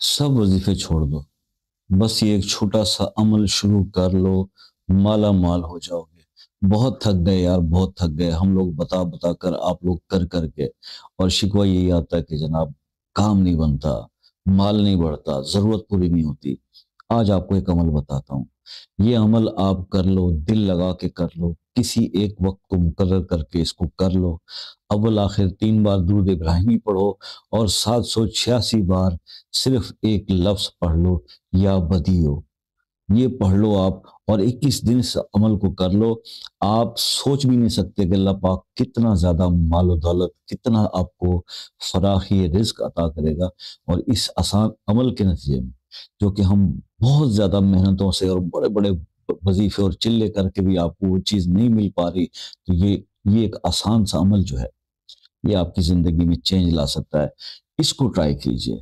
سب وظیفے چھوڑ دو، بس یہ ایک چھوٹا سا عمل شروع کر لو، مالا مال ہو جاؤ گے۔ بہت تھک گئے یار، بہت تھک گئے ہم لوگ بتا بتا کر، آپ لوگ کر کر کے، اور شکوہ یہی آتا ہے کہ جناب کام نہیں بنتا، مال نہیں بڑھتا، ضرورت پوری نہیں ہوتی۔ آج آپ کو ایک عمل بتاتا ہوں، یہ عمل آپ کر لو، دل لگا کے کر لو، کسی ایک وقت کو مقرر کر کے اس کو کر لو۔ اول آخر 3 بار درود ابراہیمی پڑھو، اور 786 بار صرف ایک لفظ پڑھ لو، یا بدیو۔ یہ پڑھ لو آپ، اور 21 دن اس عمل کو کر لو۔ آپ سوچ بھی نہیں سکتے کہ اللہ پاک کتنا زیادہ مال و دولت، کتنا آپ کو فراخی رزق عطا کرے گا۔ اور اس آسان عمل کے نتیجے میں، جو کہ ہم بہت زیادہ محنتوں سے اور بڑے بڑے وظیفے اور چلے کر کے بھی آپ کو وہ چیز نہیں مل پا رہی، تو یہ ایک آسان سا عمل جو ہے، یہ آپ کی زندگی میں چینج لا سکتا ہے۔ اس کو ٹرائی کیجئے۔